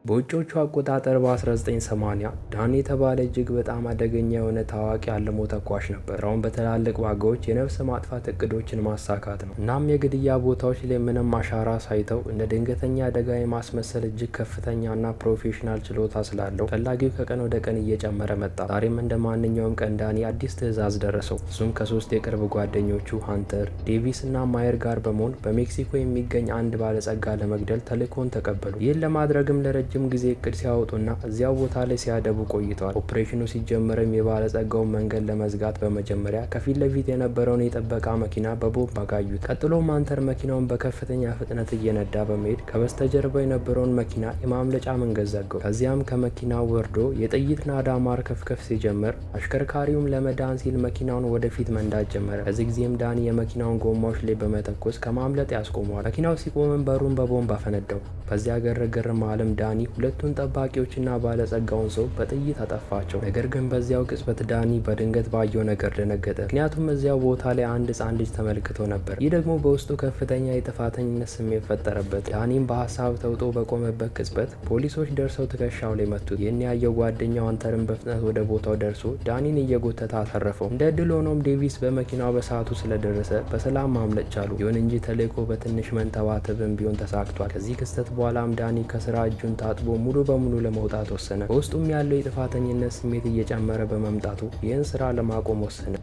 በውጮቹ አቆጣጠር በ1980 ዳኒ የተባለ እጅግ በጣም አደገኛ የሆነ ታዋቂ አልሞ ተኳሽ ነበር። ስራውን በትላልቅ ዋጋዎች የነፍስ ማጥፋት እቅዶችን ማሳካት ነው። እናም የግድያ ቦታዎች ላይ ምንም አሻራ ሳይተው እንደ ድንገተኛ አደጋ የማስመሰል እጅግ ከፍተኛና ፕሮፌሽናል ችሎታ ስላለው ፈላጊው ከቀን ወደ ቀን እየጨመረ መጣ። ዛሬም እንደ ማንኛውም ቀን ዳኒ አዲስ ትዕዛዝ ደረሰው። እሱም ከሶስት የቅርብ ጓደኞቹ ሃንተር፣ ዴቪስ እና ማየር ጋር በመሆን በሜክሲኮ የሚገኝ አንድ ባለጸጋ ለመግደል ተልእኮን ተቀበሉ። ይህን ለማድረግም ለረጅም ጊዜ እቅድ ሲያወጡና እዚያው ቦታ ላይ ሲያደቡ ቆይተዋል። ኦፕሬሽኑ ሲጀመርም የባለጸጋውን መንገድ ለመዝጋት በመጀመሪያ ከፊት ለፊት የነበረውን የጥበቃ መኪና በቦምብ አጋዩት። ቀጥሎም ሃንተር መኪናውን በከፍተኛ ፍጥነት እየነዳ በመሄድ ከበስተጀርባ የነበረውን መኪና የማምለጫ መንገድ ዘጋው። ከዚያም ከመኪናው ወርዶ የጥይት ናዳ ማርከፍከፍ ሲጀምር አሽከርካሪውም ለመዳን ሲል መኪናውን ወደፊት መንዳት ጀመረ። በዚህ ጊዜም ዳኒ የመኪናውን ጎማዎች ላይ በመተኮስ ከማምለጥ ያስቆመዋል። መኪናው ሲቆምም በሩን በቦምብ አፈነዳው። በዚያ ግርግር መሃልም ዳኒ ሁለቱን ጠባቂዎችና ባለጸጋውን ሰው በጥይት አጠፋቸው። ነገር ግን በዚያው ቅጽበት ዳኒ በድንገት ባየው ነገር ደነገጠ። ምክንያቱም እዚያው ቦታ ላይ አንድ ሕፃን ልጅ ተመልክቶ ነበር። ይህ ደግሞ በውስጡ ከፍተኛ የጥፋተኝነት ስሜት ፈጠረበት። ዳኒም በሀሳብ ተውጦ በቆመበት ቅጽበት ፖሊሶች ደርሰው ትከሻው ላይ መቱት። ይህን ያየው ጓደኛው ሃንተርን በፍጥነት ወደ ቦታው ደርሶ ዳኒን እየጎተተ አተረፈው። እንደ ዕድል ሆኖም ዴቪስ በመኪናው በሰዓቱ ስለደረሰ በሰላም ማምለጥ ቻሉ። ይሁን እንጂ ተልእኮ በትንሽ መንተባተብም ቢሆን ተሳክቷል። ከዚህ ክስተት በኋላም ዳኒ ከስራ እጁን ታጥቦ ሙሉ በሙሉ ለመውጣት ወሰነ። በውስጡም ያለው የጥፋተኝነት ስሜት እየጨመረ በመምጣቱ ይህን ስራ ለማቆም ወሰነ።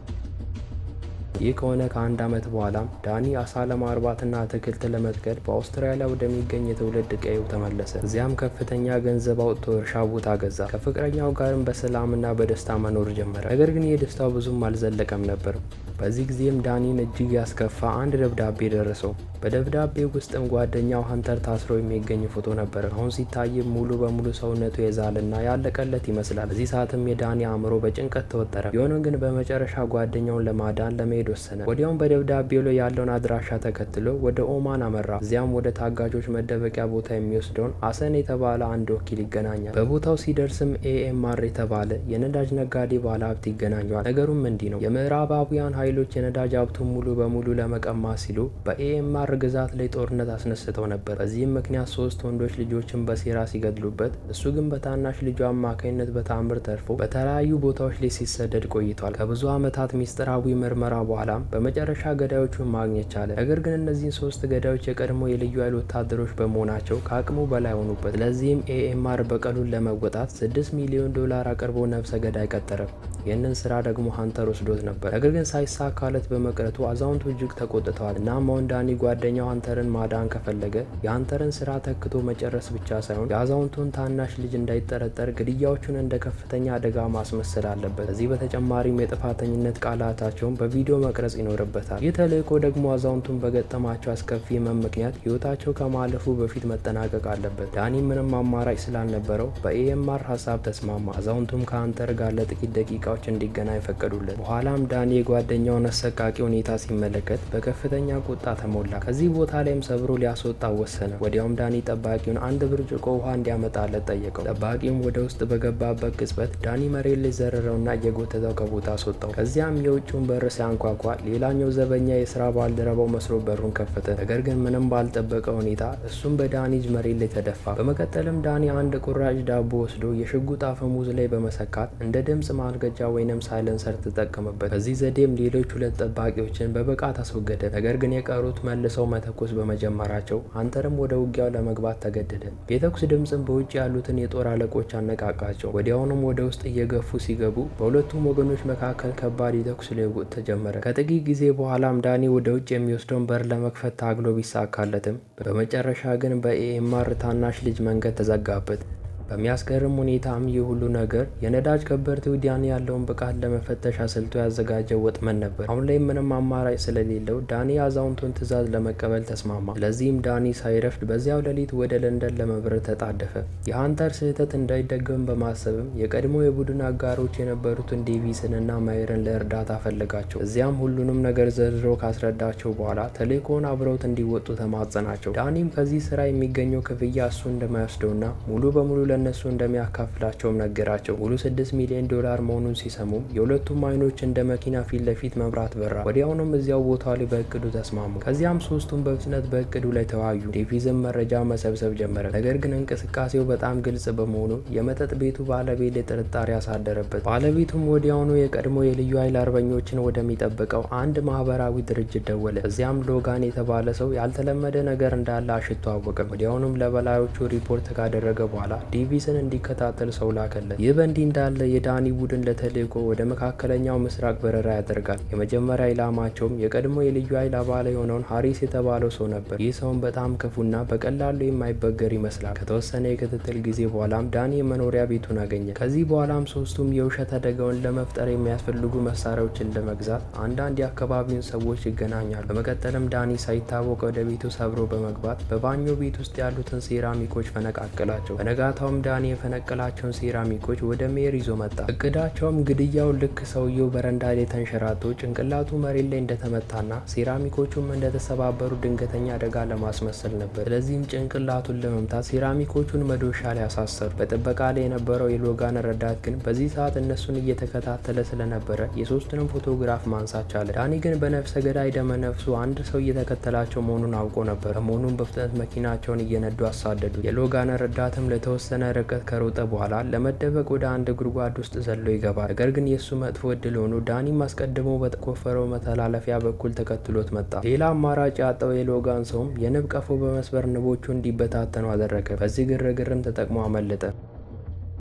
ይህ ከሆነ ከአንድ ዓመት በኋላም ዳኒ አሳ ለማርባትና አትክልት ለመትከል በአውስትራሊያ ወደሚገኝ የትውልድ ቀዬው ተመለሰ። እዚያም ከፍተኛ ገንዘብ አውጥቶ እርሻ ቦታ ገዛ። ከፍቅረኛው ጋርም በሰላምና በደስታ መኖር ጀመረ። ነገር ግን የደስታው ብዙም አልዘለቀም ነበር። በዚህ ጊዜም ዳኒን እጅግ ያስከፋ አንድ ደብዳቤ ደረሰው። በደብዳቤው ውስጥም ጓደኛው ሃንተር ታስሮ የሚገኝ ፎቶ ነበር። አሁን ሲታይም ሙሉ በሙሉ ሰውነቱ የዛልና ያለቀለት ይመስላል። በዚህ ሰዓትም የዳኒ አእምሮ በጭንቀት ተወጠረ። ቢሆንም ግን በመጨረሻ ጓደኛውን ለማዳን ለመሄድ ወሰነ። ወዲያውም በደብዳቤው ላይ ያለውን አድራሻ ተከትሎ ወደ ኦማን አመራ። እዚያም ወደ ታጋቾች መደበቂያ ቦታ የሚወስደውን አሰን የተባለ አንድ ወኪል ይገናኛል። በቦታው ሲደርስም ኤኤምአር የተባለ የነዳጅ ነጋዴ ባለሀብት ይገናኘዋል። ነገሩም እንዲህ ነው። የምዕራባውያን ኃይሎች የነዳጅ ሀብቱን ሙሉ በሙሉ ለመቀማት ሲሉ በኤኤምአር ግዛት ላይ ጦርነት አስነስተው ነበር። በዚህም ምክንያት 3 ወንዶች ልጆችን በሴራ ሲገድሉበት፣ እሱ ግን በታናሽ ልጁ አማካኝነት በተአምር ተርፎ በተለያዩ ቦታዎች ላይ ሲሰደድ ቆይቷል። ከብዙ ዓመታት ሚስጥራዊ ምርመራ በኋላም በመጨረሻ ገዳዮቹን ማግኘት ቻለ። ነገር ግን እነዚህን 3 ገዳዮች የቀድሞ የልዩ ኃይል ወታደሮች በመሆናቸው ከአቅሙ በላይ ሆኑበት። ስለዚህም ኤኤምአር በቀሉን ለመወጣት $6 ሚሊዮን አቅርቦ ነፍሰ ገዳይ ቀጠረ። ይህንን ስራ ደግሞ ሃንተር ወስዶት ነበር። ነገር ግን ሳይሳካለት በመቅረቱ አዛውንቱ እጅግ ተቆጥተዋል። እናም አሁን ዳኒ ጓደኛው ሃንተርን ማዳን ከፈለገ የሃንተርን ስራ ተክቶ መጨረስ ብቻ ሳይሆን የአዛውንቱን ታናሽ ልጅ እንዳይጠረጠር ግድያዎቹን እንደ ከፍተኛ አደጋ ማስመሰል አለበት። ከዚህ በተጨማሪም የጥፋተኝነት ቃላታቸውን በቪዲዮ መቅረጽ ይኖርበታል። ይህ ተልእኮ ደግሞ አዛውንቱን በገጠማቸው አስከፊ ህመም ምክንያት ህይወታቸው ከማለፉ በፊት መጠናቀቅ አለበት። ዳኒ ምንም አማራጭ ስላልነበረው በኤኤምአር ሀሳብ ተስማማ። አዛውንቱም ከሃንተር ጋር ለጥቂት ደቂቃዎች እንዲገናኝ ፈቀዱለት። በኋላም ዳኒ የጓደኛውን አሰቃቂ ሁኔታ ሲመለከት በከፍተኛ ቁጣ ተሞላ። ከዚህ ቦታ ላይም ሰብሮ ሊያስወጣ ወሰነ። ወዲያውም ዳኒ ጠባቂውን አንድ ብርጭቆ ውሃ እንዲያመጣለት ጠየቀው። ጠባቂውም ወደ ውስጥ በገባበት ቅጽበት ዳኒ መሬት ላይ ዘረረውና እየጎተተው ከቦታ አስወጣው። ከዚያም የውጭውን በር ሲያንኳኳ ሌላኛው ዘበኛ የስራ ባልደረባው መስሎ በሩን ከፈተ። ነገር ግን ምንም ባልጠበቀ ሁኔታ እሱም በዳኒ እጅ መሬት ላይ ተደፋ። በመቀጠልም ዳኒ አንድ ቁራጭ ዳቦ ወስዶ የሽጉጥ አፈሙዝ ላይ በመሰካት እንደ ድምጽ ማልገጃ ወይንም ሳይለንሰር ተጠቀመበት። በዚህ ዘዴም ሌሎች 2 ጠባቂዎችን በብቃት አስወገደ። ነገር ግን የቀሩት መልሰው መተኮስ በመጀመራቸው ሃንተርም ወደ ውጊያው ለመግባት ተገደደ። የተኩስ ድምጽም በውጭ ያሉትን የጦር አለቆች አነቃቃቸው። ወዲያውኑም ወደ ውስጥ እየገፉ ሲገቡ በሁለቱም ወገኖች መካከል ከባድ የተኩስ ልውውጥ ተጀመረ። ከጥቂት ጊዜ በኋላም ዳኒ ወደ ውጭ የሚወስደውን በር ለመክፈት ታግሎ ቢሳካለትም በመጨረሻ ግን በኤኤምአር ታናሽ ልጅ መንገድ ተዘጋበት። በሚያስገርም ሁኔታም ይህ ሁሉ ነገር የነዳጅ ከበርቴው ዳኒ ያለውን ብቃት ለመፈተሽ አስልቶ ያዘጋጀው ወጥመድ ነበር። አሁን ላይ ምንም አማራጭ ስለሌለው ዳኒ አዛውንቱን ትዕዛዝ ለመቀበል ተስማማ። ለዚህም ዳኒ ሳይረፍድ በዚያው ሌሊት ወደ ለንደን ለመብረር ተጣደፈ። የሃንተር ስህተት እንዳይደገም በማሰብም የቀድሞ የቡድን አጋሮች የነበሩትን ዴቪስንና ማየርን ለእርዳታ ፈለጋቸው። እዚያም ሁሉንም ነገር ዘርዝሮ ካስረዳቸው በኋላ ተልእኮውን አብረውት እንዲወጡ ተማጸናቸው። ዳኒም ከዚህ ስራ የሚገኘው ክፍያ እሱ እንደማይወስደውና ሙሉ በሙሉ ለእነሱ እንደሚያካፍላቸውም ነገራቸው። ሙሉ $6 ሚሊዮን መሆኑን ሲሰሙ የሁለቱም አይኖች እንደ መኪና ፊት ለፊት መብራት በራ። ወዲያውኑም እዚያው ቦታው ላይ በእቅዱ ተስማሙ። ከዚያም ሶስቱም በፍጥነት በእቅዱ ላይ ተወያዩ። ዴቪዝም መረጃ መሰብሰብ ጀመረ። ነገር ግን እንቅስቃሴው በጣም ግልጽ በመሆኑ የመጠጥ ቤቱ ባለቤት ላይ ጥርጣሬ ያሳደረበት። ባለቤቱም ወዲያውኑ የቀድሞ የልዩ ኃይል አርበኞችን ወደሚጠብቀው አንድ ማህበራዊ ድርጅት ደወለ። እዚያም ሎጋን የተባለ ሰው ያልተለመደ ነገር እንዳለ አሽቶ አወቀም። ወዲያውኑም ለበላዮቹ ሪፖርት ካደረገ በኋላ ዴቪስን እንዲከታተል ሰው ላከለት። ይህ በእንዲህ እንዳለ የዳኒ ቡድን ለተልዕኮ ወደ መካከለኛው ምስራቅ በረራ ያደርጋል። የመጀመሪያ ኢላማቸውም የቀድሞ የልዩ ኃይል አባል የሆነውን ሃሪስ የተባለው ሰው ነበር። ይህ ሰውም በጣም ክፉና በቀላሉ የማይበገር ይመስላል። ከተወሰነ የክትትል ጊዜ በኋላም ዳኒ የመኖሪያ ቤቱን አገኘ። ከዚህ በኋላም ሶስቱም የውሸት አደጋውን ለመፍጠር የሚያስፈልጉ መሳሪያዎችን ለመግዛት አንዳንድ የአካባቢውን ሰዎች ይገናኛሉ። በመቀጠልም ዳኒ ሳይታወቅ ወደ ቤቱ ሰብሮ በመግባት በባኞ ቤት ውስጥ ያሉትን ሴራሚኮች ፈነቃቅላቸው። በነጋታውም ዳኒ የፈነቀላቸውን ሴራሚኮች ወደ ሜር ይዞ መጣ። እቅዳቸውም ግድያው ልክ ሰውየው በረንዳ ላይ ተንሸራቶ ጭንቅላቱ መሬት ላይ እንደተመታና ሴራሚኮቹም እንደተሰባበሩ ድንገተኛ አደጋ ለማስመሰል ነበር። ስለዚህም ጭንቅላቱን ለመምታት ሴራሚኮቹን መዶሻ ላይ አሳሰሩ። በጥበቃ ላይ የነበረው የሎጋን ረዳት ግን በዚህ ሰዓት እነሱን እየተከታተለ ስለነበረ የሶስቱንም ፎቶግራፍ ማንሳት ቻለ። ዳኒ ግን በነፍሰ ገዳይ ደመ ነፍሱ አንድ ሰው እየተከተላቸው መሆኑን አውቆ ነበር። በመሆኑም በፍጥነት መኪናቸውን እየነዱ አሳደዱ። የሎጋን ረዳትም ለተወሰነ ርቀት ከሮጠ በኋላ ለመደበቅ ወደ አንድ ጉድጓድ ውስጥ ዘሎ ይገባል። ነገር ግን የእሱ መጥፎ እድል ሆኖ ዳኒም አስቀድሞ በተቆፈረው መተላለፊያ በኩል ተከትሎት መጣ። ሌላ አማራጭ ያጣው የሎጋን ሰውም የንብ ቀፎ በመስበር ንቦቹ እንዲበታተኑ አደረገ። በዚህ ግርግርም ተጠቅሞ አመለጠ።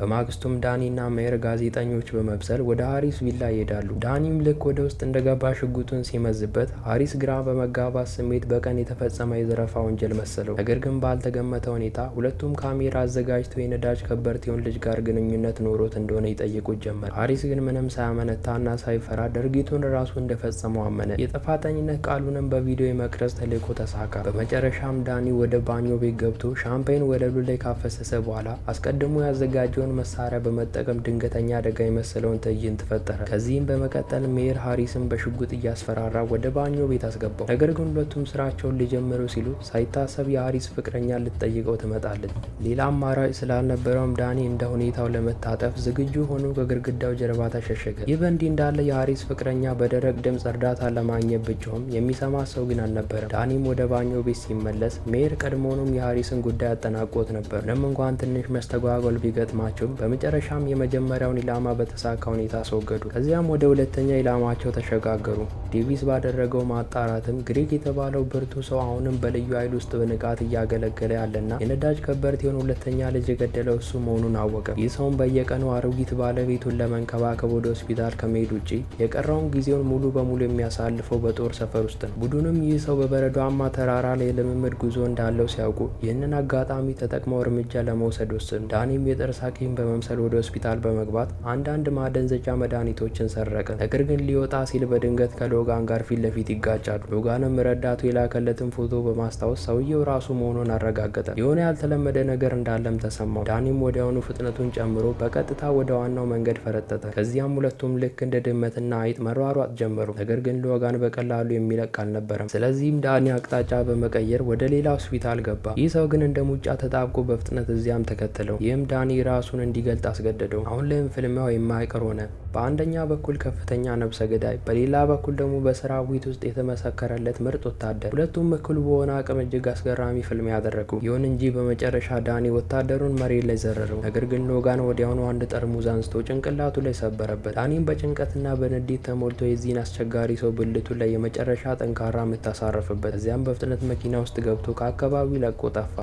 በማግስቱም ዳኒና ሜር ጋዜጠኞች በመብሰል ወደ ሃሪስ ቪላ ይሄዳሉ። ዳኒም ልክ ወደ ውስጥ እንደገባ ሽጉጡን ሲመዝበት ሃሪስ ግራ በመጋባት ስሜት በቀን የተፈጸመ የዘረፋ ወንጀል መሰለው። ነገር ግን ባልተገመተ ሁኔታ ሁለቱም ካሜራ አዘጋጅተው የነዳጅ ከበርቴውን ልጅ ጋር ግንኙነት ኖሮት እንደሆነ ይጠይቁት ጀመር። ሃሪስ ግን ምንም ሳያመነታና ሳይፈራ ድርጊቱን ራሱ እንደፈጸመው አመነ። የጥፋተኝነት ቃሉንም በቪዲዮ የመቅረጽ ተልዕኮ ተሳካ። በመጨረሻም ዳኒ ወደ ባኞ ቤት ገብቶ ሻምፔን ወለሉ ላይ ካፈሰሰ በኋላ አስቀድሞ ያዘጋጀውን መሳሪያ በመጠቀም ድንገተኛ አደጋ የመሰለውን ትዕይንት ፈጠረ። ከዚህም በመቀጠል ሜር ሃሪስን በሽጉጥ እያስፈራራ ወደ ባኞ ቤት አስገባው። ነገር ግን ሁለቱም ስራቸውን ሊጀምሩ ሲሉ ሳይታሰብ የሃሪስ ፍቅረኛ ልትጠይቀው ትመጣለች። ሌላ አማራጭ ስላልነበረውም ዳኒ እንደ ሁኔታው ለመታጠፍ ዝግጁ ሆኖ ከግድግዳው ጀርባ ተሸሸገ። ይህ በእንዲህ እንዳለ የሃሪስ ፍቅረኛ በደረቅ ድምፅ እርዳታ ለማግኘት ብቻውም የሚሰማ ሰው ግን አልነበረም። ዳኒም ወደ ባኞ ቤት ሲመለስ ሜር ቀድሞውኑም የሃሪስን ጉዳይ አጠናቆት ነበር። ምንም እንኳን ትንሽ መስተጓጎል ቢገጥማቸው በመጨረሻም የመጀመሪያውን ኢላማ በተሳካ ሁኔታ አስወገዱ። ከዚያም ወደ ሁለተኛ ኢላማቸው ተሸጋገሩ። ዴቪስ ባደረገው ማጣራትም ግሬግ የተባለው ብርቱ ሰው አሁንም በልዩ ኃይል ውስጥ በንቃት እያገለገለ ያለና የነዳጅ ከበርቴውን ሁለተኛ ልጅ የገደለው እሱ መሆኑን አወቀ። ይህ ሰውም በየቀኑ አሮጊት ባለቤቱን ለመንከባከብ ወደ ሆስፒታል ከመሄድ ውጭ የቀረውን ጊዜውን ሙሉ በሙሉ የሚያሳልፈው በጦር ሰፈር ውስጥ ነው። ቡድኑም ይህ ሰው በበረዷማ ተራራ ላይ የልምምድ ጉዞ እንዳለው ሲያውቁ ይህንን አጋጣሚ ተጠቅመው እርምጃ ለመውሰድ ወሰኑ። ዳኒም የጥርስ ሐኪም በመምሰል ወደ ሆስፒታል በመግባት አንዳንድ ማደንዘዣ መድኃኒቶችን ሰረቀ። ነገር ግን ሊወጣ ሲል በድንገት ከሎጋን ጋር ፊት ለፊት ይጋጫሉ። ሎጋንም ረዳቱ የላከለትን ፎቶ በማስታወስ ሰውየው ራሱ መሆኑን አረጋገጠ። የሆነ ያልተለመደ ነገር እንዳለም ተሰማው። ዳኒም ወዲያውኑ ፍጥነቱን ጨምሮ በቀጥታ ወደ ዋናው መንገድ ፈረጠጠ። ከዚያም ሁለቱም ልክ እንደ ድመትና አይጥ መሯሯጥ ጀመሩ። ነገር ግን ሎጋን በቀላሉ የሚለቅ አልነበረም። ስለዚህም ዳኒ አቅጣጫ በመቀየር ወደ ሌላ ሆስፒታል ገባ። ይህ ሰው ግን እንደ ሙጫ ተጣብቆ በፍጥነት እዚያም ተከተለው። ይህም ዳኒ ራሱን እንዲገልጥ አስገደደው። አሁን ላይም ፍልሚያው የማይቀር ሆነ። በአንደኛ በኩል ከፍተኛ ነብሰ ገዳይ፣ በሌላ በኩል ደግሞ በሰራዊት ውስጥ የተመሰከረለት ምርጥ ወታደር። ሁለቱም እኩል በሆነ አቅም እጅግ አስገራሚ ፍልሚያ ያደረጉ። ይሁን እንጂ በመጨረሻ ዳኒ ወታደሩን መሬት ላይ ዘረረው። ነገር ግን ሎጋን ወዲያውኑ አንድ ጠርሙዝ አንስቶ ጭንቅላቱ ላይ ሰበረበት። ዳኒም በጭንቀትና በንዴት ተሞልቶ የዚህን አስቸጋሪ ሰው ብልቱ ላይ የመጨረሻ ጠንካራ የምታሳረፍበት። እዚያም በፍጥነት መኪና ውስጥ ገብቶ ከአካባቢው ለቆ ጠፋ።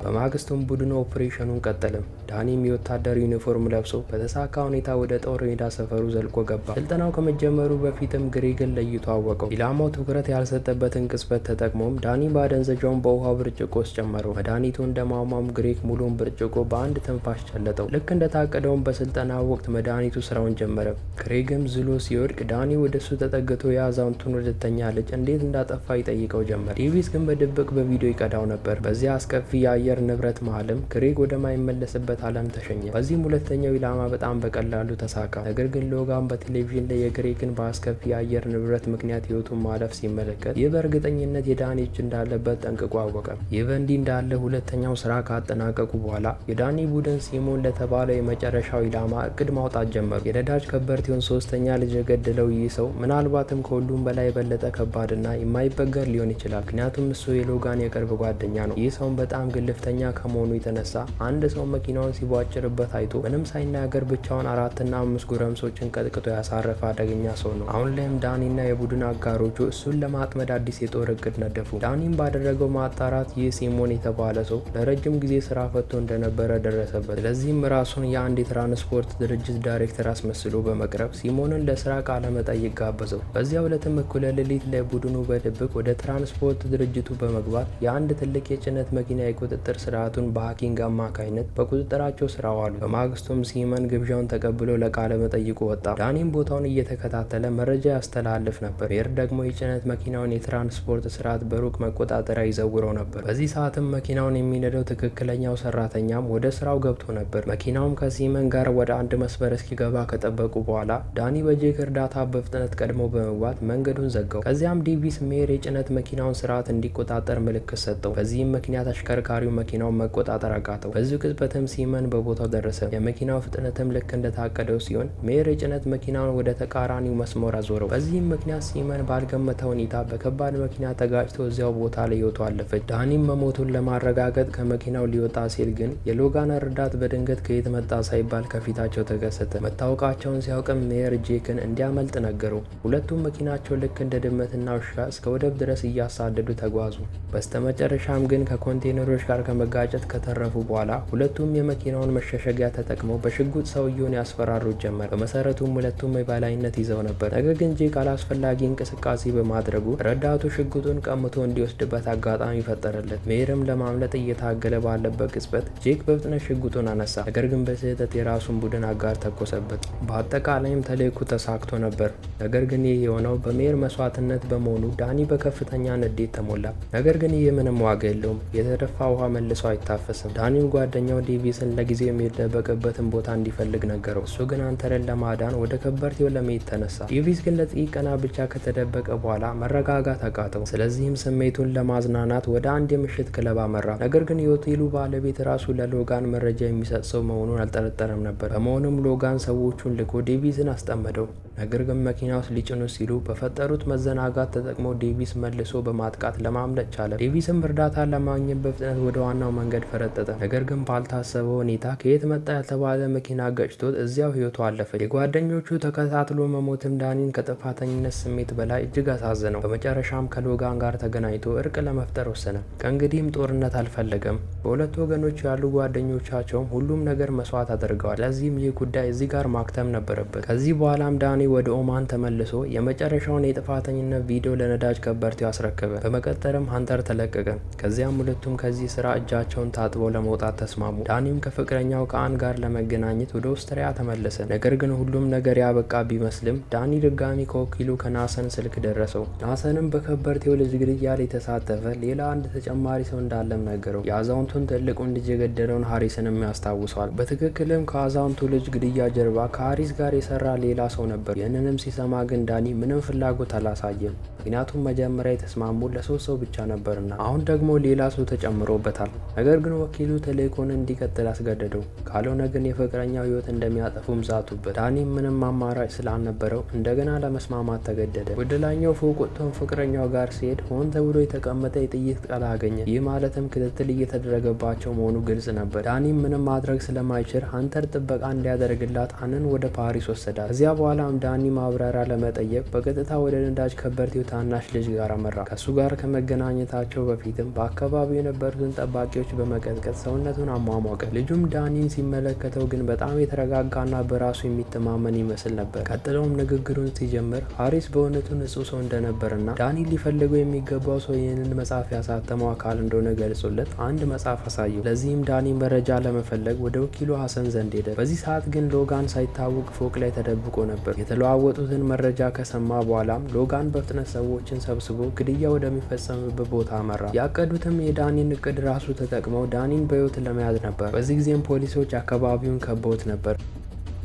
በማግስቱም ቡድኑ ኦፕሬሽኑን ቀጠለም። ዳኒም የወታደር ዩኒፎርም ለብሶ በተሳካ ሁኔታ ወደ ጦር ሜዳ ሰፈሩ ዘልቆ ገባ። ስልጠናው ከመጀመሩ በፊትም ግሬግን ለይቶ አወቀው። ኢላማው ትኩረት ያልሰጠበትን ቅጽበት ተጠቅሞም ዳኒ ማደንዘዣውን በውሃ ብርጭቆ ውስጥ ጨመረው። መድኃኒቱ እንደማሟም ግሬግ ሙሉን ብርጭቆ በአንድ ትንፋሽ ጨለጠው። ልክ እንደታቀደውም በስልጠናው ወቅት መድኃኒቱ ስራውን ጀመረ። ግሬግም ዝሎ ሲወድቅ ዳኒ ወደሱ ተጠግቶ የአዛውንቱን ሁለተኛ ልጅ እንዴት እንዳጠፋ ይጠይቀው ጀመር። ዴቪስ ግን በድብቅ በቪዲዮ ይቀዳው ነበር። በዚያ አስከፊ የአየር የአየር ንብረት መሀልም ግሬግ ወደማይመለስበት ዓለም ተሸኘ። በዚህም ሁለተኛው ኢላማ በጣም በቀላሉ ተሳካ። ነገር ግን ሎጋን በቴሌቪዥን ላይ የግሬግን በአስከፊ የአየር ንብረት ምክንያት ህይወቱን ማለፍ ሲመለከት ይህ በእርግጠኝነት የዳኒ እጅ እንዳለበት ጠንቅቆ አወቀ። ይህ በእንዲህ እንዳለ ሁለተኛው ስራ ካጠናቀቁ በኋላ የዳኒ ቡድን ሲሞን ለተባለው የመጨረሻው ኢላማ እቅድ ማውጣት ጀመሩ። የነዳጅ ከበርቴውን ሶስተኛ ልጅ የገደለው ይህ ሰው ምናልባትም ከሁሉም በላይ የበለጠ ከባድና የማይበገር ሊሆን ይችላል። ምክንያቱም እሱ የሎጋን የቅርብ ጓደኛ ነው። ይህ ሰውን በጣም ግልፍተኛ ከመሆኑ የተነሳ አንድ ሰው መኪናውን ሲቧጭርበት አይቶ ምንም ሳይናገር ብቻውን 4 እና 5 ጎረምሶችን ቀጥቅጦ ያሳረፈ አደገኛ ሰው ነው። አሁን ላይም ዳኒና የቡድን አጋሮቹ እሱን ለማጥመድ አዲስ የጦር እቅድ ነደፉ። ዳኒም ባደረገው ማጣራት ይህ ሲሞን የተባለ ሰው ለረጅም ጊዜ ስራ ፈቶ እንደነበረ ደረሰበት። ስለዚህም ራሱን የአንድ የትራንስፖርት ድርጅት ዳይሬክተር አስመስሎ በመቅረብ ሲሞንን ለስራ ቃለ መጠይቅ ጋበዘው። በዚያ ዕለትም እኩለ ሌሊት ላይ ቡድኑ በድብቅ ወደ ትራንስፖርት ድርጅቱ በመግባት የአንድ ትልቅ የጭነት መኪና የቁጥጥር ስርዓቱን በሀኪንግ አማካኝነት በቁጥጥራቸው ስር አዋሉ። በማግስቱም ሲመን ግብዣውን ተቀብሎ ለቃለ መጠይቁ ወጣ። ዳኒም ቦታውን እየተከታተለ መረጃ ያስተላልፍ ነበር። ሜር ደግሞ የጭነት መኪናውን የትራንስፖርት ስርዓት በሩቅ መቆጣጠሪያ ይዘውረው ነበር። በዚህ ሰዓትም መኪናውን የሚነዳው ትክክለኛው ሰራተኛም ወደ ስራው ገብቶ ነበር። መኪናውም ከሲመን ጋር ወደ አንድ መስመር እስኪገባ ከጠበቁ በኋላ ዳኒ በጄክ እርዳታ በፍጥነት ቀድሞ በመግባት መንገዱን ዘጋው። ከዚያም ዴቪስ ሜር የጭነት መኪናውን ስርዓት እንዲቆጣጠር ምልክት ሰጠው። በዚህም ምክንያት አሽከርካሪው መኪናውን መቆጣጠር አቃተው። በዚህ ቅጽበትም ሲመን በቦታው ደረሰ። የመኪናው ፍጥነትም ልክ እንደታቀደው ሲሆን ሜር የጭነት መኪናውን ወደ ተቃራኒው መስመር አዞረው። በዚህም ምክንያት ሲመን ባልገመተ ሁኔታ በከባድ መኪና ተጋጭቶ እዚያው ቦታ ላይ ህይወቱ አለፈች። ዳኒም መሞቱን ለማረጋገጥ ከመኪናው ሊወጣ ሲል ግን የሎጋን ረዳት በድንገት ከየት መጣ ሳይባል ከፊታቸው ተከሰተ። መታወቃቸውን ሲያውቅም ሜር ጄክን እንዲያመልጥ ነገረው። ሁለቱም መኪናቸው ልክ እንደ ድመትና ውሻ እስከ ወደብ ድረስ እያሳደዱ ተጓዙ። በስተመጨረሻም ግን ከኮንቴነሮች ጋር ከመጋጨት ከተረፉ በኋላ ሁለቱም የመኪናውን መሸሸጊያ ተጠቅመው በሽጉጥ ሰውየውን ያስፈራሩት ጀመር። በመሰረቱም ሁለቱም የበላይነት ይዘው ነበር። ነገር ግን ጄክ አላስፈላጊ እንቅስቃሴ በማድረጉ ረዳቱ ሽጉጡን ቀምቶ እንዲወስድበት አጋጣሚ ፈጠረለት። ሜርም ለማምለጥ እየታገለ ባለበት ቅጽበት ጄክ በፍጥነት ሽጉጡን አነሳ። ነገር ግን በስህተት የራሱን ቡድን አጋር ተኮሰበት። በአጠቃላይም ተልዕኮ ተሳክቶ ነበር። ነገር ግን ይህ የሆነው በሜር መስዋዕትነት በመሆኑ ዳኒ በከፍተኛ ንዴት ተሞላ። ነገር ግን ይህ ምንም ዋጋ የለውም። የተደፋ ውሃ መልሶ አይታፈስም። ዳኒም ጓደኛው ዴቪስን ለጊዜው የሚደበቅበትን ቦታ እንዲፈልግ ነገረው። እሱ ግን አንተርን ለማዳን ወደ ከበርቴው ለመሄድ ተነሳ። ዴቪስ ግን ለጥቂት ቀናት ብቻ ከተደበቀ በኋላ መረጋጋት አቃተው። ስለዚህም ስሜቱን ለማዝናናት ወደ አንድ የምሽት ክለብ አመራ። ነገር ግን የሆቴሉ ባለቤት ራሱ ለሎጋን መረጃ የሚሰጥ ሰው መሆኑን አልጠረጠረም ነበር። በመሆኑም ሎጋን ሰዎቹን ልኮ ዴቪስን አስጠመደው። ነገር ግን መኪና ውስጥ ሊጭኑ ሲሉ በፈጠሩት መዘናጋት ተጠቅመው ዴቪስ መልሶ በማጥቃት ለማምለጥ ቻለ። ዴቪስም እርዳታ ለማግኘት በፍጥነት ወደ ዋናው መንገድ ፈረጠጠ። ነገር ግን ባልታሰበው ሁኔታ ከየት መጣ ያልተባለ መኪና ገጭቶት እዚያው ህይወቱ አለፈች። የጓደኞቹ ተከታትሎ መሞትም ዳኒን ከጥፋተኝነት ስሜት በላይ እጅግ አሳዘነው። በመጨረሻም ከሎጋን ጋር ተገናኝቶ እርቅ ለመፍጠር ወሰነ። ከእንግዲህም ጦርነት አልፈለገም። በሁለቱ ወገኖች ያሉ ጓደኞቻቸውም ሁሉም ነገር መስዋዕት አድርገዋል። ለዚህም ይህ ጉዳይ እዚህ ጋር ማክተም ነበረበት። ከዚህ በኋላም ዳኒ ወደ ኦማን ተመልሶ የመጨረሻውን የጥፋተኝነት ቪዲዮ ለነዳጅ ከበርቴው አስረከበ። በመቀጠልም ሀንተር ተለቀቀ። ከዚያም ሁለቱም ከዚህ ስራ እጃቸውን ታጥበው ለመውጣት ተስማሙ። ዳኒም ከፍቅረኛው ከአን ጋር ለመገናኘት ወደ ኦስትሪያ ተመለሰ። ነገር ግን ሁሉም ነገር ያበቃ ቢመስልም ዳኒ ድጋሚ ከወኪሉ ከናሰን ስልክ ደረሰው። ናሰንም በከበርቴው ልጅ ግድያ ላይ የተሳተፈ ሌላ አንድ ተጨማሪ ሰው እንዳለም ነገረው። የአዛውንቱን ትልቁን ልጅ የገደለውን ሀሪስንም ያስታውሷል። በትክክልም ከአዛውንቱ ልጅ ግድያ ጀርባ ከሀሪስ ጋር የሰራ ሌላ ሰው ነበር። ይህንንም ሲሰማ ግን ዳኒ ምንም ፍላጎት አላሳየም። ምክንያቱም መጀመሪያ የተስማሙ ለ3 ሰው ብቻ ነበርና አሁን ደግሞ ሌላ ሰው ተጨምሮበታል። ነገር ግን ወኪሉ ተልዕኮውን እንዲቀጥል አስገደደው። ካልሆነ ግን የፍቅረኛው ህይወት እንደሚያጠፉም ዛቱበት። ዳኒም ምንም አማራጭ ስላልነበረው እንደገና ለመስማማት ተገደደ። ወደ ላይኛው ፎቅ ወጥቶም ፍቅረኛው ጋር ሲሄድ ሆን ተብሎ የተቀመጠ የጥይት ቀላ አገኘ። ይህ ማለትም ክትትል እየተደረገባቸው መሆኑ ግልጽ ነበር። ዳኒም ምንም ማድረግ ስለማይችል ሀንተር ጥበቃ እንዲያደርግላት አንን ወደ ፓሪስ ወሰዳት። ከዚያ በኋላም ዳኒ ማብራሪያ ለመጠየቅ በቀጥታ ወደ ነዳጅ ከበርቴው ታናሽ ልጅ ጋር አመራ። ከሱ ጋር ከመገናኘታቸው በፊትም በአካባቢው የነበሩትን ጠባቂዎች በመቀጥቀጥ ሰውነቱን አሟሟቀ። ልጁም ዳኒን ሲመለከተው ግን በጣም የተረጋጋና በራሱ የሚተማመን ይመስል ነበር። ቀጥለውም ንግግሩን ሲጀምር ሀሪስ በእውነቱ ንጹህ ሰው እንደነበርና ዳኒ ሊፈልገው የሚገባው ሰው ይህንን መጽሐፍ ያሳተመው አካል እንደሆነ ገልጾለት አንድ መጽሐፍ አሳየው። ለዚህም ዳኒ መረጃ ለመፈለግ ወደ ወኪሉ ሀሰን ዘንድ ሄደ። በዚህ ሰዓት ግን ሎጋን ሳይታወቅ ፎቅ ላይ ተደብቆ ነበር። የተለዋወጡትን መረጃ ከሰማ በኋላም ሎጋን በፍጥነት ሰዎችን ሰብስቦ ግድያ ወደሚፈጸምበት ቦታ አመራ። ያቀዱትም የዳኒን እቅድ ራሱ ተጠቅመው ዳኒን በሕይወት ለመያዝ ነበር። በዚህ ጊዜም ፖሊሶች አካባቢውን ከበውት ነበር።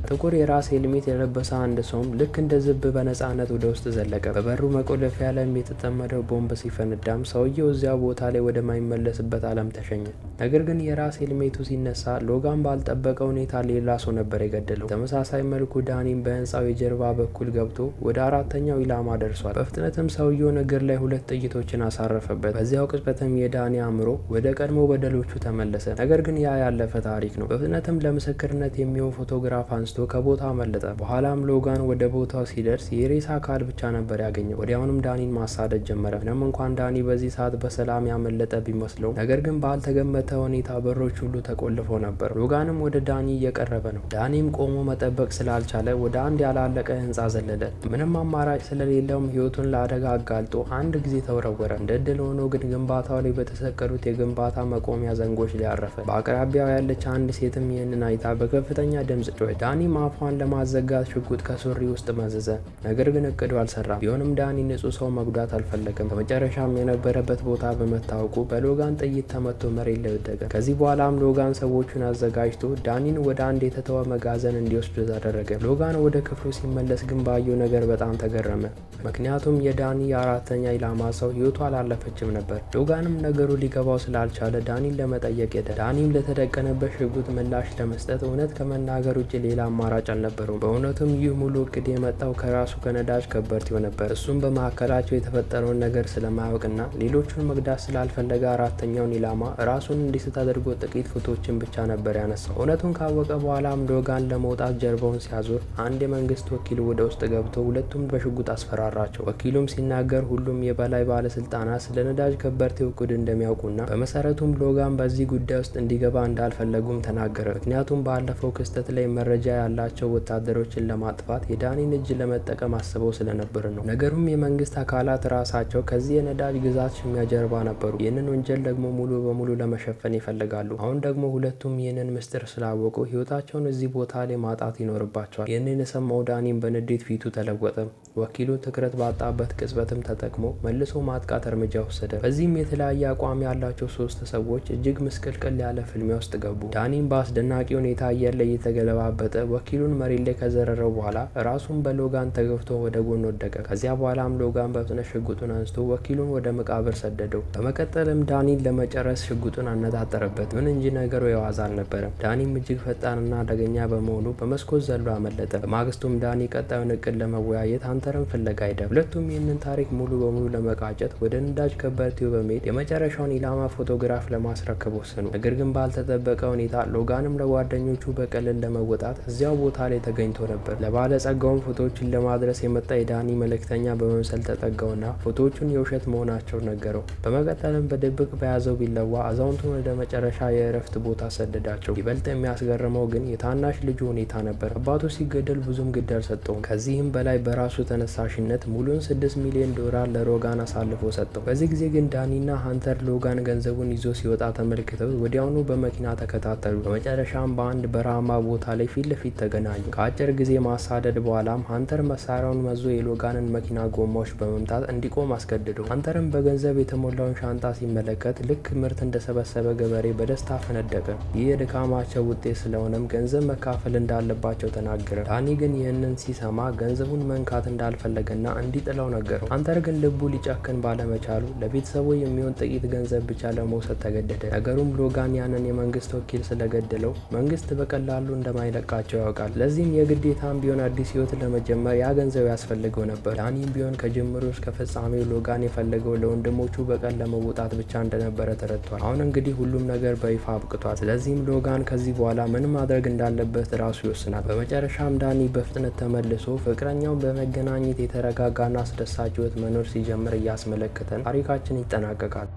ጥቁር የራስ ሄልሜት የለበሰ አንድ ሰውም ልክ እንደ ዝብ በነፃነት ወደ ውስጥ ዘለቀ። በበሩ መቆለፊያ ላይም የተጠመደው ቦምብ ሲፈነዳም ሰውየው እዚያ ቦታ ላይ ወደማይመለስበት ዓለም ተሸኘ። ነገር ግን የራስ ሄልሜቱ ሲነሳ ሎጋን ባልጠበቀ ሁኔታ ሌላ ሰው ነበር የገደለው። ተመሳሳይ መልኩ ዳኒም በህንፃው የጀርባ በኩል ገብቶ ወደ አራተኛው ኢላማ ደርሷል። በፍጥነትም ሰውየውን እግር ላይ 2 ጥይቶችን አሳረፈበት። በዚያው ቅጽበትም የዳኒ አእምሮ ወደ ቀድሞ በደሎቹ ተመለሰ። ነገር ግን ያ ያለፈ ታሪክ ነው። በፍጥነትም ለምስክርነት የሚሆን ፎቶግራፍ አንስቶ ከቦታ አመለጠ። በኋላም ሎጋን ወደ ቦታው ሲደርስ የሬሳ አካል ብቻ ነበር ያገኘው። ወዲያውኑም ዳኒን ማሳደድ ጀመረ። ምንም እንኳን ዳኒ በዚህ ሰዓት በሰላም ያመለጠ ቢመስለው፣ ነገር ግን ባልተገመተ ሁኔታ በሮች ሁሉ ተቆልፈው ነበር። ሎጋንም ወደ ዳኒ እየቀረበ ነው። ዳኒም ቆሞ መጠበቅ ስላልቻለ ወደ አንድ ያላለቀ ህንፃ ዘለለ። ምንም አማራጭ ስለሌለውም ህይወቱን ለአደጋ አጋልጦ አንድ ጊዜ ተወረወረ። እንደ እድል ሆኖ ግን ግንባታው ላይ በተሰቀሉት የግንባታ መቆሚያ ዘንጎች ላይ አረፈ። በአቅራቢያው ያለች አንድ ሴትም ይህንን አይታ በከፍተኛ ድምጽ ጮኸች። ዳኒ አፏን ለማዘጋት ሽጉጥ ከሱሪ ውስጥ መዘዘ። ነገር ግን እቅዱ አልሰራም። ቢሆንም ዳኒ ንጹህ ሰው መጉዳት አልፈለገም። በመጨረሻም የነበረበት ቦታ በመታወቁ በሎጋን ጥይት ተመቶ መሬት ላይ ወደቀ። ከዚህ በኋላም ሎጋን ሰዎቹን አዘጋጅቶ ዳኒን ወደ አንድ የተተወ መጋዘን እንዲወስዱ ተደረገ። ሎጋን ወደ ክፍሉ ሲመለስ ግን ባየው ነገር በጣም ተገረመ። ምክንያቱም የዳኒ የአራተኛ ኢላማ ሰው ህይወቱ አላለፈችም ነበር። ሎጋንም ነገሩ ሊገባው ስላልቻለ ዳኒን ለመጠየቅ ሄደ። ዳኒም ለተደቀነበት ሽጉጥ ምላሽ ለመስጠት እውነት ከመናገር ውጭ ሌላ አማራጭ አልነበረውም። በእውነቱም ይህ ሙሉ እቅድ የመጣው ከራሱ ከነዳጅ ከበርቴው ነበር። እሱም በመካከላቸው የተፈጠረውን ነገር ስለማያውቅና ሌሎቹን መግዳት ስላልፈለገ አራተኛውን ኢላማ ራሱን እንዲስት አድርጎ ጥቂት ፎቶችን ብቻ ነበር ያነሳው። እውነቱን ካወቀ በኋላም ሎጋን ለመውጣት ጀርባውን ሲያዞር አንድ የመንግስት ወኪል ወደ ውስጥ ገብቶ ሁለቱም በሽጉጥ አስፈራራቸው። ወኪሉም ሲናገር ሁሉም የበላይ ባለስልጣናት ስለ ነዳጅ ከበርቴው እቅድ እንደሚያውቁና በመሰረቱም ሎጋን በዚህ ጉዳይ ውስጥ እንዲገባ እንዳልፈለጉም ተናገረ። ምክንያቱም ባለፈው ክስተት ላይ መረጃ ያላቸው ወታደሮችን ለማጥፋት የዳኒን እጅ ለመጠቀም አስበው ስለነበር ነው። ነገሩም የመንግስት አካላት ራሳቸው ከዚህ የነዳጅ ግዛት ሽሚያ ጀርባ ነበሩ። ይህንን ወንጀል ደግሞ ሙሉ በሙሉ ለመሸፈን ይፈልጋሉ። አሁን ደግሞ ሁለቱም ይህንን ምስጢር ስላወቁ ህይወታቸውን እዚህ ቦታ ላይ ማጣት ይኖርባቸዋል። ይህንን የሰማው ዳኒም በንዴት ፊቱ ተለወጠ። ወኪሉ ትኩረት ባጣበት ቅጽበትም ተጠቅሞ መልሶ ማጥቃት እርምጃ ወሰደ። በዚህም የተለያየ አቋም ያላቸው 3 ሰዎች እጅግ ምስቅልቅል ያለ ፍልሚያ ውስጥ ገቡ። ዳኒም በአስደናቂ ሁኔታ አየር ላይ እየተገለባበጠ ወኪሉን መሬት ላይ ከዘረረው በኋላ ራሱን በሎጋን ተገፍቶ ወደ ጎን ወደቀ። ከዚያ በኋላም ሎጋን በፍጥነት ሽጉጡን አንስቶ ወኪሉን ወደ መቃብር ሰደደው። በመቀጠልም ዳኒን ለመጨረስ ሽጉጡን አነጣጠረበት። ምን እንጂ ነገሩ የዋዛ አልነበረም። ዳኒም እጅግ ፈጣንና አደገኛ በመሆኑ በመስኮት ዘሎ አመለጠ። በማግስቱም ዳኒ ቀጣዩን እቅድ ለመወያየት ሃንተርን ፍለጋ ሄደ። ሁለቱም ይህንን ታሪክ ሙሉ በሙሉ ለመቃጨት ወደ ነዳጅ ከበርቴው በመሄድ የመጨረሻውን ኢላማ ፎቶግራፍ ለማስረከብ ወሰኑ። ነገር ግን ባልተጠበቀ ሁኔታ ሎጋንም ለጓደኞቹ በቀልን ለመወጣት እዚያው ቦታ ላይ ተገኝቶ ነበር። ለባለጸጋውም ፎቶዎችን ለማድረስ የመጣ የዳኒ መልእክተኛ በመምሰል ተጠጋውና ፎቶዎቹን የውሸት መሆናቸውን ነገረው። በመቀጠልም በድብቅ በያዘው ቢለዋ አዛውንቱን ወደ መጨረሻ የእረፍት ቦታ ሰደዳቸው። ይበልጥ የሚያስገርመው ግን የታናሽ ልጁ ሁኔታ ነበር። አባቱ ሲገደል ብዙም ግድ አልሰጠውም። ከዚህም በላይ በራሱ ተነሳሽነት ሙሉን $6 ሚሊዮን ለሎጋን አሳልፎ ሰጠው። በዚህ ጊዜ ግን ዳኒና ሃንተር ሎጋን ገንዘቡን ይዞ ሲወጣ ተመልክተው ወዲያውኑ በመኪና ተከታተሉ። በመጨረሻም በአንድ በረሃማ ቦታ ላይ ፊት ለፊት ተገናኙ። ከአጭር ጊዜ ማሳደድ በኋላም ሃንተር መሳሪያውን መዞ የሎጋንን መኪና ጎማዎች በመምታት እንዲቆም አስገድዶ፣ ሃንተርም በገንዘብ የተሞላውን ሻንጣ ሲመለከት ልክ ምርት እንደሰበሰበ ገበሬ በደስታ ፈነደቀ። ይህ የድካማቸው ውጤት ስለሆነም ገንዘብ መካፈል እንዳለባቸው ተናገረ። ዳኒ ግን ይህንን ሲሰማ ገንዘቡን መንካት እንዳልፈለገና እንዲጥለው ነገረው። ሃንተር ግን ልቡ ሊጨክን ባለመቻሉ ለቤተሰቡ የሚሆን ጥቂት ገንዘብ ብቻ ለመውሰድ ተገደደ። ነገሩም ሎጋን ያንን የመንግስት ወኪል ስለገደለው መንግስት በቀላሉ እንደማይለቃቸው ያውቃል። ለዚህም የግዴታም ቢሆን አዲስ ህይወት ለመጀመር ያ ገንዘብ ያስፈልገው ነበር። ዳኒም ቢሆን ከጅምሩ እስከ ፍጻሜው ሎጋን የፈለገው ለወንድሞቹ በቀል ለመውጣት ብቻ እንደነበረ ተረድቷል። አሁን እንግዲህ ሁሉም ነገር በይፋ አብቅቷል። ስለዚህም ሎጋን ከዚህ በኋላ ምን ማድረግ እንዳለበት ራሱ ይወስናል። በመጨረሻም ዳኒ በፍጥነት ተመልሶ ፍቅረኛውን በመገናኘት የተረጋጋና አስደሳች ህይወት መኖር ሲጀምር እያስመለከተን ታሪካችን ይጠናቀቃል።